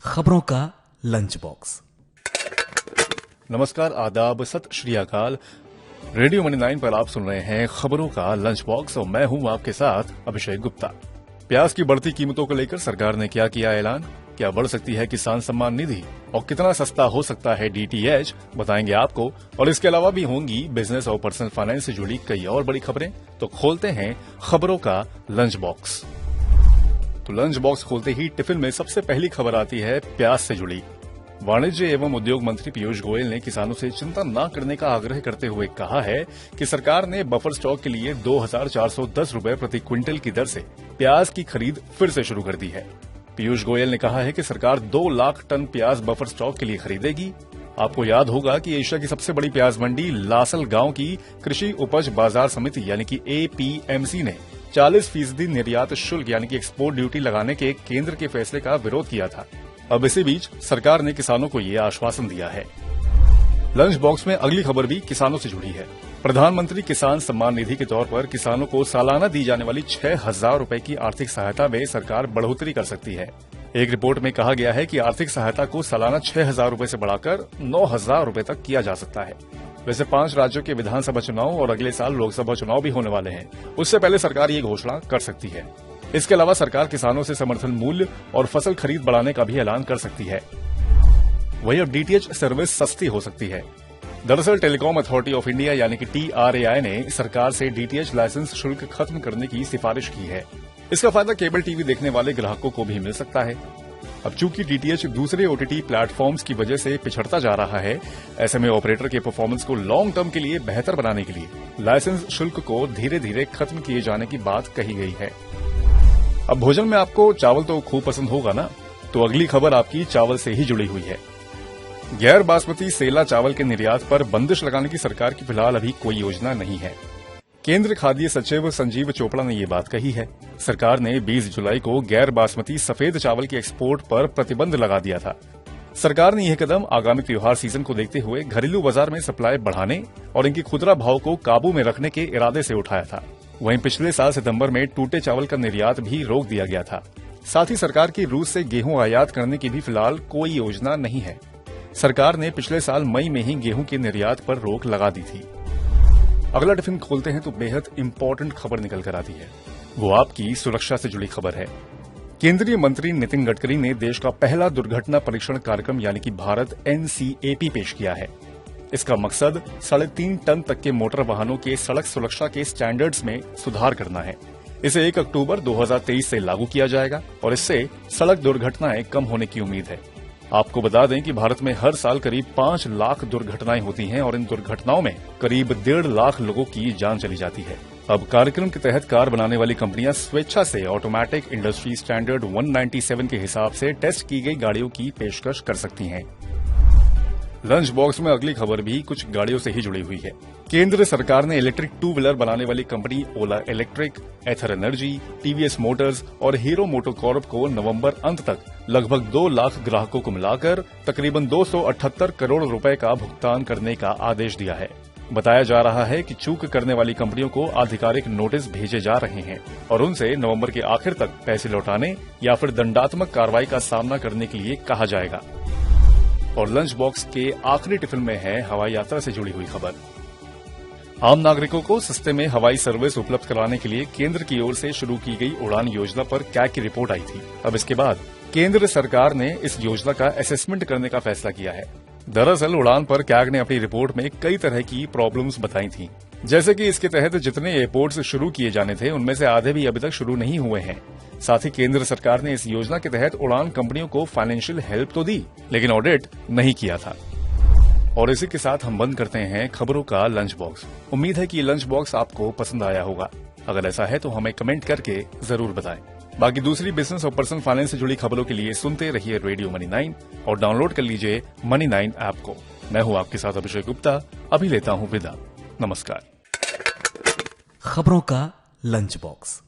खबरों का lunch box. नमस्कार, आदाब, सत श्री अकाल। रेडियो मनी 9 पर आप सुन रहे हैं खबरों का लंच बॉक्स और मैं हूं आपके साथ अभिषेक गुप्ता। प्याज की बढ़ती कीमतों को लेकर सरकार ने क्या किया ऐलान, क्या बढ़ सकती है किसान सम्मान निधि और कितना सस्ता हो सकता है डीटीएच, बताएंगे आपको। और इसके अलावा भी होंगी बिजनेस और पर्सनल फाइनेंस से जुड़ी कई और बड़ी खबरें। तो खोलते हैं खबरों का लंच बॉक्स। तो लंच बॉक्स खोलते ही टिफिन में सबसे पहली खबर आती है प्याज से जुड़ी। वाणिज्य एवं उद्योग मंत्री पीयूष गोयल ने किसानों से चिंता न करने का आग्रह करते हुए कहा है कि सरकार ने बफर स्टॉक के लिए 2,410 रुपए प्रति क्विंटल की दर से प्याज की खरीद फिर से शुरू कर दी है। पीयूष गोयल ने कहा है कि सरकार 2 लाख टन प्याज बफर स्टॉक के लिए खरीदेगी। आपको याद होगा कि एशिया की सबसे बड़ी प्याज मंडी लासल गांव की कृषि उपज बाजार समिति यानी कि एपीएमसी ने 40% निर्यात शुल्क यानी कि एक्सपोर्ट ड्यूटी लगाने के केंद्र के फैसले का विरोध किया था। अब इसी बीच सरकार ने किसानों को ये आश्वासन दिया है। लंच बॉक्स में अगली खबर भी किसानों से जुड़ी है। प्रधानमंत्री किसान सम्मान निधि के तौर पर किसानों को सालाना दी जाने वाली 6,000 रुपए की आर्थिक सहायता में सरकार बढ़ोतरी कर सकती है। एक रिपोर्ट में कहा गया है कि आर्थिक सहायता को सालाना 6,000 रुपए से बढ़ाकर 9,000 रुपए तक किया जा सकता है। वैसे 5 राज्यों के विधानसभा चुनाव और अगले साल लोकसभा चुनाव भी होने वाले हैं, उससे पहले सरकार ये घोषणा कर सकती है। इसके अलावा सरकार किसानों से समर्थन मूल्य और फसल खरीद बढ़ाने का भी ऐलान कर सकती है। वहीं अब डीटीएच सर्विस सस्ती हो सकती है। दरअसल टेलीकॉम अथॉरिटी ऑफ इंडिया यानी कि टीआरएआई ने सरकार से डीटीएच लाइसेंस शुल्क खत्म करने की सिफारिश की है। इसका फायदा केबल टीवी देखने वाले ग्राहकों को भी मिल सकता है। अब चूंकि डीटीएच दूसरे ओटीटी प्लेटफॉर्म्स की वजह से पिछड़ता जा रहा है, ऐसे में ऑपरेटर के परफॉर्मेंस को लॉन्ग टर्म के लिए बेहतर बनाने के लिए लाइसेंस शुल्क को धीरे धीरे खत्म किए जाने की बात कही गई है। अब भोजन में आपको चावल तो खूब पसंद होगा ना, तो अगली खबर आपकी चावल से ही जुड़ी हुई है। गैर बासमती सेला चावल के निर्यात पर बंदिश लगाने की सरकार की फिलहाल अभी कोई योजना नहीं है। केंद्र खाद्य सचिव संजीव चोपड़ा ने ये बात कही है। सरकार ने 20 जुलाई को गैर बासमती सफेद चावल के एक्सपोर्ट पर प्रतिबंध लगा दिया था। सरकार ने यह कदम आगामी त्योहार सीजन को देखते हुए घरेलू बाजार में सप्लाई बढ़ाने और इनकी खुदरा भाव को काबू में रखने के इरादे से उठाया था। वहीं पिछले साल सितंबर में टूटे चावल का निर्यात भी रोक दिया गया था। साथ ही सरकार की रूस से गेहूं आयात करने की भी फिलहाल कोई योजना नहीं है। सरकार ने पिछले साल मई में ही गेहूं के निर्यात पर रोक लगा दी थी। अगला टिफिन खोलते हैं तो बेहद इंपॉर्टेंट खबर निकल कर आती है। वो आपकी सुरक्षा से जुड़ी खबर है। केंद्रीय मंत्री नितिन गडकरी ने देश का पहला दुर्घटना परीक्षण कार्यक्रम यानी कि भारत एनसीएपी पेश किया है। इसका मकसद 3.5 टन तक के मोटर वाहनों के सड़क सुरक्षा के स्टैंडर्ड्स में सुधार करना है। इसे 1 अक्टूबर 2023 से लागू किया जाएगा और इससे सड़क दुर्घटनाएं कम होने की उम्मीद है। आपको बता दें कि भारत में हर साल करीब 5 लाख दुर्घटनाएं होती हैं और इन दुर्घटनाओं में करीब 1.5 लाख लोगों की जान चली जाती है। अब कार्यक्रम के तहत कार बनाने वाली कंपनियां स्वेच्छा से ऑटोमेटिक इंडस्ट्री स्टैंडर्ड 197 के हिसाब से टेस्ट की गई गाड़ियों की पेशकश कर सकती हैं। लंच बॉक्स में अगली खबर भी कुछ गाड़ियों से ही जुड़ी हुई है। केंद्र सरकार ने इलेक्ट्रिक 2 व्हीलर बनाने वाली कंपनी ओला इलेक्ट्रिक, एथर एनर्जी, टीवीएस मोटर्स और हीरो मोटोकॉर्प को नवंबर अंत तक लगभग 2 लाख ग्राहकों को मिलाकर तकरीबन 278 करोड़ रुपए का भुगतान करने का आदेश दिया है। बताया जा रहा है कि चूक करने वाली कंपनियों को आधिकारिक नोटिस भेजे जा रहे हैं और उनसे नवंबर के आखिर तक पैसे लौटाने या फिर दंडात्मक कार्रवाई का सामना करने के लिए कहा जाएगा। और लंच बॉक्स के आखिरी टिफिन में है हवाई यात्रा से जुड़ी हुई खबर। आम नागरिकों को सस्ते में हवाई सर्विस उपलब्ध कराने के लिए केंद्र की ओर से शुरू की गई उड़ान योजना पर कैग की रिपोर्ट आई थी। अब इसके बाद केंद्र सरकार ने इस योजना का असेसमेंट करने का फैसला किया है। दरअसल उड़ान पर कैग ने अपनी रिपोर्ट में कई तरह की प्रॉब्लम्स बताई थी, जैसे कि इसके तहत जितने एयरपोर्ट्स शुरू किए जाने थे उनमें से आधे भी अभी तक शुरू नहीं हुए हैं। साथ ही केंद्र सरकार ने इस योजना के तहत उड़ान कंपनियों को फाइनेंशियल हेल्प तो दी, लेकिन ऑडिट नहीं किया था। और इसी के साथ हम बंद करते हैं खबरों का लंच बॉक्स। उम्मीद है कि ये लंच बॉक्स आपको पसंद आया होगा। अगर ऐसा है तो हमें कमेंट करके जरूर बताएं। बाकी दूसरी बिजनेस और पर्सनल फाइनेंस से जुड़ी खबरों के लिए सुनते रहिए रेडियो मनी 9 और डाउनलोड कर लीजिए मनी 9 ऐप को। मैं हूं आपके साथ अभिषेक गुप्ता। अभी लेता हूं विदा। नमस्कार। खबरों का लंच बॉक्स।